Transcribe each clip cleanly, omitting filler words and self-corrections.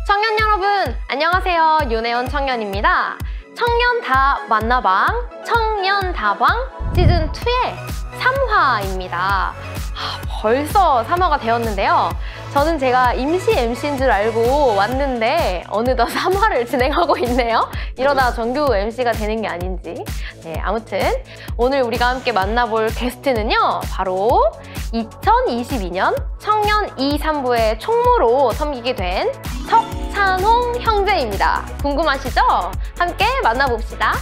청년 여러분, 안녕하세요. 윤혜원 청년입니다. 청년 다 만나방, 청년 다방 시즌2의 3화입니다. 벌써 3화가 되었는데요. 저는 제가 임시 MC인 줄 알고 왔는데 어느덧 3화를 진행하고 있네요. 이러다 정규 MC가 되는 게 아닌지. 네, 아무튼 오늘 우리가 함께 만나볼 게스트는요. 바로 2022년 청년 2, 3부의 총무로 섬기게 된 석찬홍 형제입니다. 궁금하시죠? 함께 만나봅시다.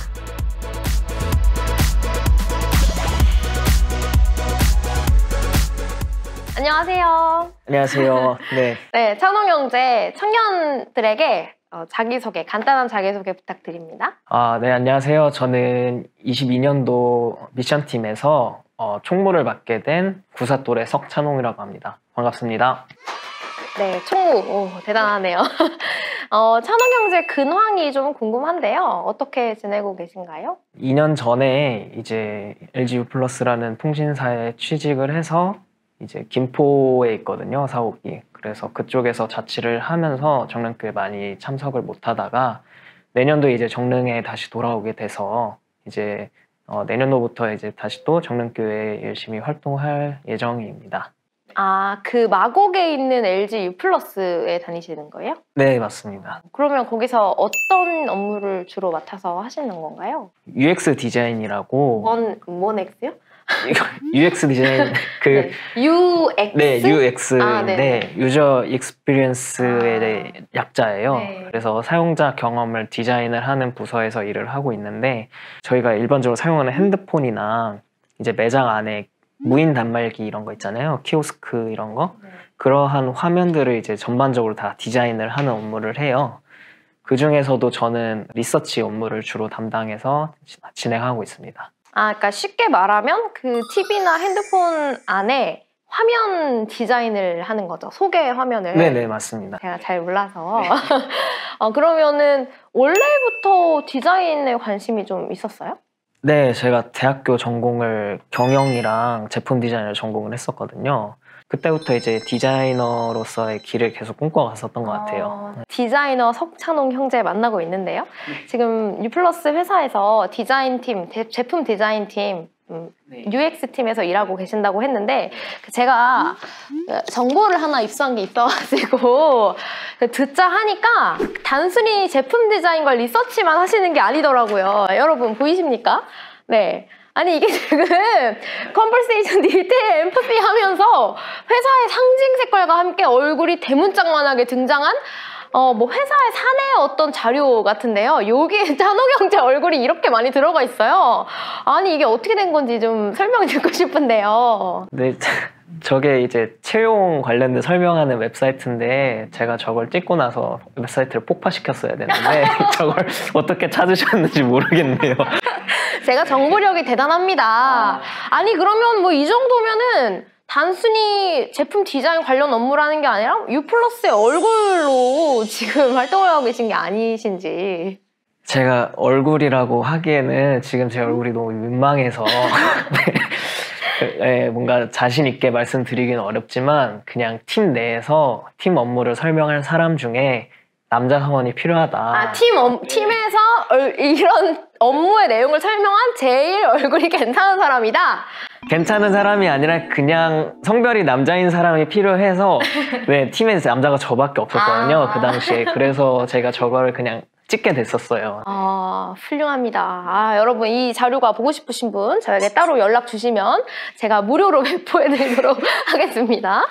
안녕하세요. 안녕하세요. 네. 네, 찬홍 형제 청년들에게 간단한 자기소개 부탁드립니다. 네, 안녕하세요. 저는 22년도 미션팀에서 총무를 맡게 된 구사또래 석찬홍이라고 합니다. 반갑습니다. 네, 총무. 오, 대단하네요. 찬홍 형제 근황이 좀 궁금한데요. 어떻게 지내고 계신가요? 2년 전에 이제 LG유플러스라는 통신사에 취직을 해서 이제 김포에 있거든요, 사옥이. 그래서 그쪽에서 자취를 하면서 정릉교회 많이 참석을 못 하다가 내년도에 이제 정릉에 다시 돌아오게 돼서 이제 내년도부터 이제 다시 또 정릉교회에 열심히 활동할 예정입니다. 그 마곡에 있는 LG유플러스에 다니시는 거예요? 네, 맞습니다. 그러면 거기서 어떤 업무를 주로 맡아서 하시는 건가요? UX 디자인이라고. 뭔 X요? UX 디자인 네. UX? 네, UX인데 유저 익스피리언스의 약자예요. 네. 그래서 사용자 경험을 디자인을 하는 부서에서 일을 하고 있는데 저희가 일반적으로 사용하는 핸드폰이나 이제 매장 안에 무인 단말기 이런 거 있잖아요. 키오스크 이런 거. 네. 그러한 화면들을 이제 전반적으로 다 디자인을 하는 업무를 해요. 그 중에서도 저는 리서치 업무를 주로 담당해서 진행하고 있습니다. 그러니까 쉽게 말하면 그 TV나 핸드폰 안에 화면 디자인을 하는 거죠. 소개 화면을. 네네, 맞습니다. 제가 잘 몰라서. 네. 그러면은 원래부터 디자인에 관심이 좀 있었어요? 네, 제가 대학교 전공을 경영이랑 제품 디자인을 전공을 했었거든요. 그때부터 이제 디자이너로서의 길을 계속 꿈꿔갔었던 것 같아요. 디자이너 석찬홍 형제 만나고 있는데요. 지금 유플러스 회사에서 디자인팀, 제품 디자인팀, UX팀에서 일하고 계신다고 했는데 제가 정보를 하나 입수한 게 있어가지고 듣자 하니까 단순히 제품 디자인과 리서치만 하시는 게 아니더라고요. 여러분 보이십니까? 네. 아니 이게 지금 컨버세이션 디테일 엠퍼시 하면서 회사의 상징 색깔과 함께 얼굴이 대문짝만하게 등장한 뭐 회사의 사내 어떤 자료 같은데요. 여기에 찬홍 형제 얼굴이 이렇게 많이 들어가 있어요. 아니 이게 어떻게 된 건지 좀 설명 듣고 싶은데요. 네, 저게 이제 채용 관련된 설명하는 웹사이트인데 제가 저걸 찍고 나서 웹사이트를 폭파시켰어야 되는데 저걸 어떻게 찾으셨는지 모르겠네요. 제가 정보력이 대단합니다. 아니 그러면 뭐 이 정도면은 단순히 제품 디자인 관련 업무라는 게 아니라 유플러스의 얼굴로 지금 활동을 하고 계신 게 아니신지. 제가 얼굴이라고 하기에는 지금 제 얼굴이 너무 민망해서 네, 뭔가 자신 있게 말씀드리기는 어렵지만 그냥 팀 내에서 팀 업무를 설명할 사람 중에 남자 사원이 필요하다. 팀에서 이런 업무의 내용을 설명한 제일 얼굴이 괜찮은 사람이다. 괜찮은 사람이 아니라 그냥 성별이 남자인 사람이 필요해서 네, 팀에서 남자가 저밖에 없었거든요. 그 당시에. 그래서 제가 저거를 그냥 찍게 됐었어요. 훌륭합니다. 여러분 이 자료가 보고 싶으신 분 저에게 따로 연락 주시면 제가 무료로 배포해드리도록 하겠습니다.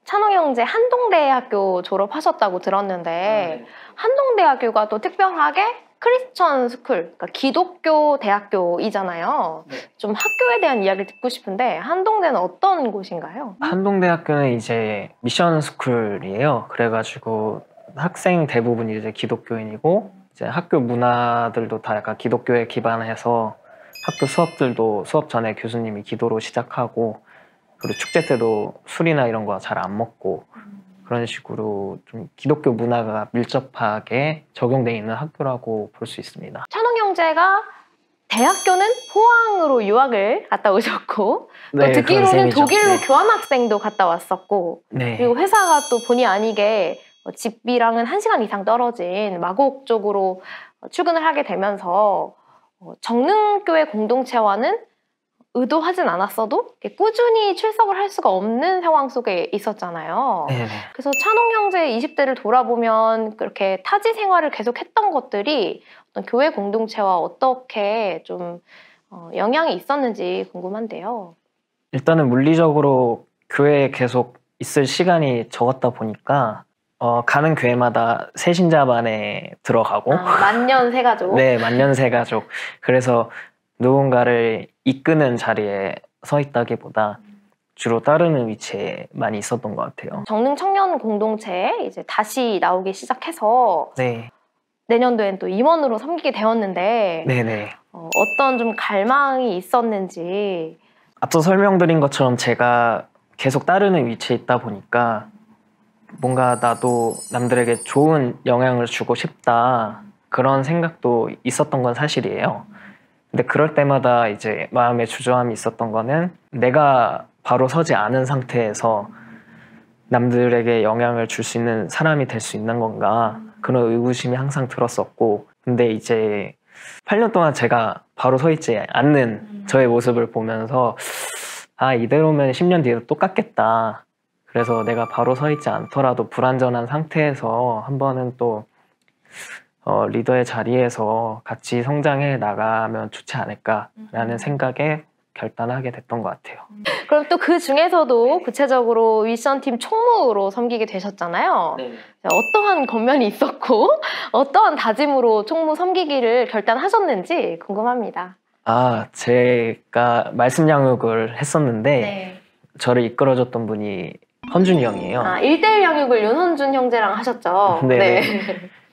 찬홍 형제 한동대학교 졸업하셨다고 들었는데 한동대학교가 또 특별하게 크리스천 스쿨, 그러니까 기독교 대학교이잖아요. 네. 좀 학교에 대한 이야기를 듣고 싶은데 한동대는 어떤 곳인가요? 한동대학교는 이제 미션 스쿨이에요. 그래가지고 학생 대부분이 이제 기독교인이고 이제 학교 문화들도 다 약간 기독교에 기반해서 학교 수업들도 수업 전에 교수님이 기도로 시작하고 그리고 축제 때도 술이나 이런 거 잘 안 먹고 그런 식으로 좀 기독교 문화가 밀접하게 적용되어 있는 학교라고 볼 수 있습니다. 찬홍 형제가 대학교는 포항으로 유학을 갔다 오셨고 또 네, 그런 듣기로는 셈이죠. 독일로 네. 교환학생도 갔다 왔었고 네. 그리고 회사가 또 본의 아니게 집이랑은 1시간 이상 떨어진 마곡 쪽으로 출근을 하게 되면서 정릉교회 공동체와는 의도하진 않았어도 꾸준히 출석을 할 수가 없는 상황 속에 있었잖아요. 네. 그래서 찬홍 형제 20대를 돌아보면 그렇게 타지 생활을 계속 했던 것들이 어떤 교회 공동체와 어떻게 좀 영향이 있었는지 궁금한데요. 일단은 물리적으로 교회에 계속 있을 시간이 적었다 보니까 가는 교회마다 새신자반에 들어가고 만년 새가족. 네, 만년새 가족. 그래서 누군가를 이끄는 자리에 서 있다기보다 주로 따르는 위치에 많이 있었던 것 같아요. 정릉 청년 공동체에 이제 다시 나오기 시작해서 네, 내년도엔 또 임원으로 섬기게 되었는데 네네. 어떤 좀 갈망이 있었는지. 앞서 설명드린 것처럼 제가 계속 따르는 위치에 있다 보니까 뭔가 나도 남들에게 좋은 영향을 주고 싶다 그런 생각도 있었던 건 사실이에요. 근데 그럴 때마다 이제 마음에 주저함이 있었던 거는 내가 바로 서지 않은 상태에서 남들에게 영향을 줄 수 있는 사람이 될 수 있는 건가 그런 의구심이 항상 들었었고 근데 이제 8년 동안 제가 바로 서 있지 않는 저의 모습을 보면서 이대로면 10년 뒤에도 똑같겠다. 그래서 내가 바로 서 있지 않더라도 불완전한 상태에서 한 번은 또 리더의 자리에서 같이 성장해 나가면 좋지 않을까라는 생각에 결단하게 됐던 것 같아요. 그럼 또 그 중에서도 구체적으로 윗선팀 총무로 섬기게 되셨잖아요. 네. 어떠한 권면이 있었고 어떠한 다짐으로 총무 섬기기를 결단하셨는지 궁금합니다. 제가 말씀 양육을 했었는데 네. 저를 이끌어줬던 분이 헌준이 형이에요. 1대1 양육을 윤헌준 형제랑 하셨죠? 네.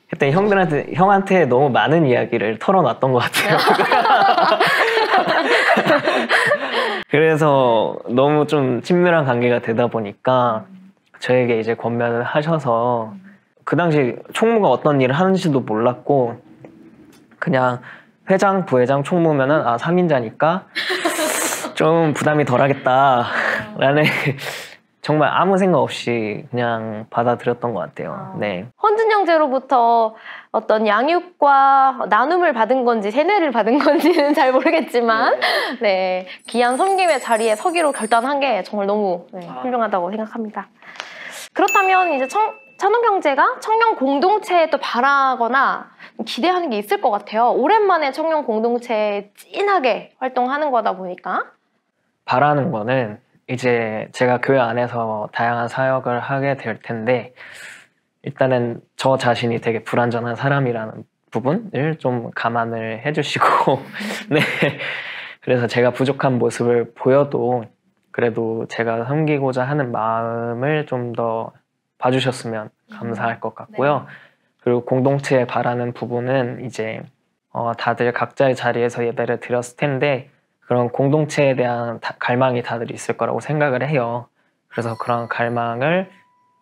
그때 형한테 너무 많은 이야기를 털어놨던 것 같아요. 그래서 너무 좀 친밀한 관계가 되다 보니까 저에게 이제 권면을 하셔서 그 당시 총무가 어떤 일을 하는지도 몰랐고 그냥 회장, 부회장, 총무면은 3인자니까 좀 부담이 덜하겠다라는 정말 아무 생각 없이 그냥 받아들였던 것 같아요. 네. 헌준 형제로부터 어떤 양육과 나눔을 받은 건지 세뇌를 받은 건지는 잘 모르겠지만 네, 귀한 섬김의 자리에 서기로 결단한 게 정말 너무 훌륭하다고 생각합니다. 그렇다면 이제 찬홍 형제가 청년 공동체에 또 바라거나 기대하는 게 있을 것 같아요. 오랜만에 청년 공동체에 찐하게 활동하는 거다 보니까. 바라는 거는 이제 제가 교회 안에서 다양한 사역을 하게 될 텐데 일단은 저 자신이 되게 불완전한 사람이라는 부분을 좀 감안을 해주시고 네. 그래서 제가 부족한 모습을 보여도 그래도 제가 섬기고자 하는 마음을 좀 더 봐주셨으면 감사할 것 같고요. 그리고 공동체에 바라는 부분은 이제 다들 각자의 자리에서 예배를 드렸을 텐데 그런 공동체에 대한 갈망이 다들 있을 거라고 생각을 해요. 그래서 그런 갈망을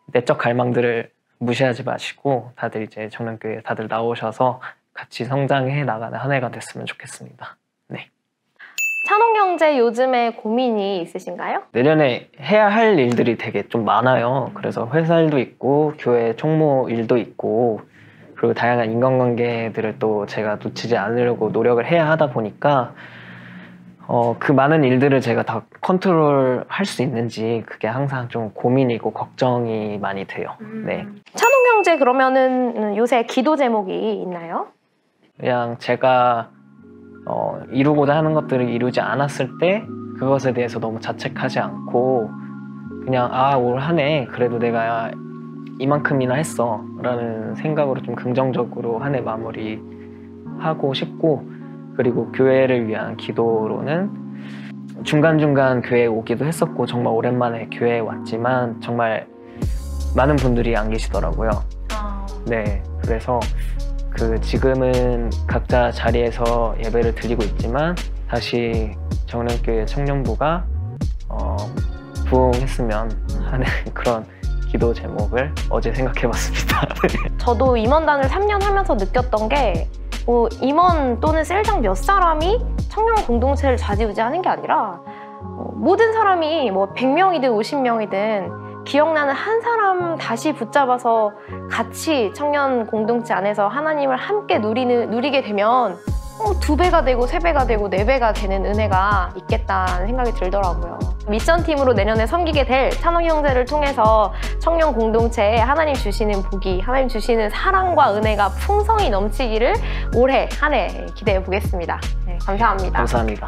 내적 갈망들을 무시하지 마시고 다들 이제 정릉교회 다들 나오셔서 같이 성장해 나가는 한 해가 됐으면 좋겠습니다. 네. 찬홍 형제 요즘에 고민이 있으신가요? 내년에 해야 할 일들이 되게 좀 많아요. 그래서 회사 일도 있고 교회 총무 일도 있고 그리고 다양한 인간관계들을 또 제가 놓치지 않으려고 노력을 해야 하다 보니까 그 많은 일들을 제가 다 컨트롤 할 수 있는지 그게 항상 좀 고민이고 걱정이 많이 돼요. 네. 찬홍 형제 그러면은 요새 기도 제목이 있나요? 그냥 제가 이루고자 하는 것들을 이루지 않았을 때 그것에 대해서 너무 자책하지 않고 그냥 올 한 해 그래도 내가 이만큼이나 했어 라는 생각으로 좀 긍정적으로 한 해 마무리하고 싶고 그리고 교회를 위한 기도로는 중간중간 교회에 오기도 했었고 정말 오랜만에 교회에 왔지만 정말 많은 분들이 안 계시더라고요. 네, 그래서 지금은 각자 자리에서 예배를 드리고 있지만 다시 정릉교회 청년부가 부흥했으면 하는 그런 기도 제목을 어제 생각해봤습니다. 저도 임원단을 3년 하면서 느꼈던 게 뭐 임원 또는 셀장 몇 사람이 청년 공동체를 좌지우지하는 게 아니라 모든 사람이 뭐 100명이든 50명이든 기억나는 한 사람 다시 붙잡아서 같이 청년 공동체 안에서 하나님을 함께 누리게 되면 2배가 되고 3배가 되고 4배가 되는 은혜가 있겠다는 생각이 들더라고요. 미션팀으로 내년에 섬기게 될 찬홍 형제를 통해서 청년 공동체에 하나님 주시는 복이, 하나님 주시는 사랑과 은혜가 풍성히 넘치기를 올해 한 해 기대해 보겠습니다. 네, 감사합니다. 감사합니다.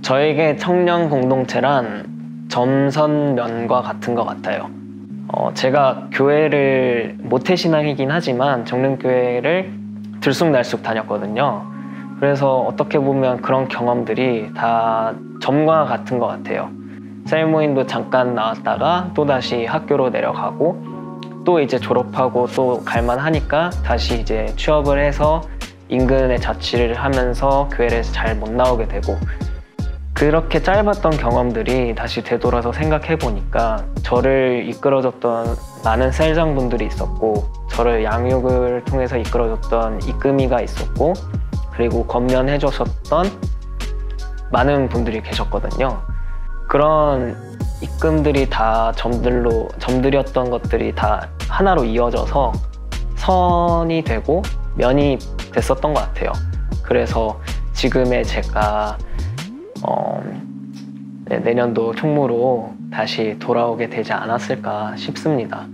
저에게 청년 공동체란 점선면과 같은 것 같아요. 제가 교회를 모태신앙이긴 하지만 정릉교회를 들쑥날쑥 다녔거든요. 그래서 어떻게 보면 그런 경험들이 다 점과 같은 것 같아요. 셀모임도 잠깐 나왔다가 또다시 학교로 내려가고 또 이제 졸업하고 또 갈만하니까 다시 이제 취업을 해서 인근에 자취를 하면서 교회를 잘 못 나오게 되고, 그렇게 짧았던 경험들이 다시 되돌아서 생각해 보니까 저를 이끌어줬던 많은 셀장분들이 있었고, 저를 양육을 통해서 이끌어줬던 이금이가 있었고, 그리고 권면해 주셨던 많은 분들이 계셨거든요. 그런 이끔들이 다 점들이었던 것들이 다 하나로 이어져서 선이 되고 면이 됐었던 것 같아요. 그래서 지금의 제가 내년도 총무로 다시 돌아오게 되지 않았을까 싶습니다.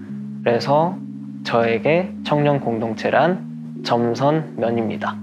그래서 저에게 청년 공동체란 점선면입니다.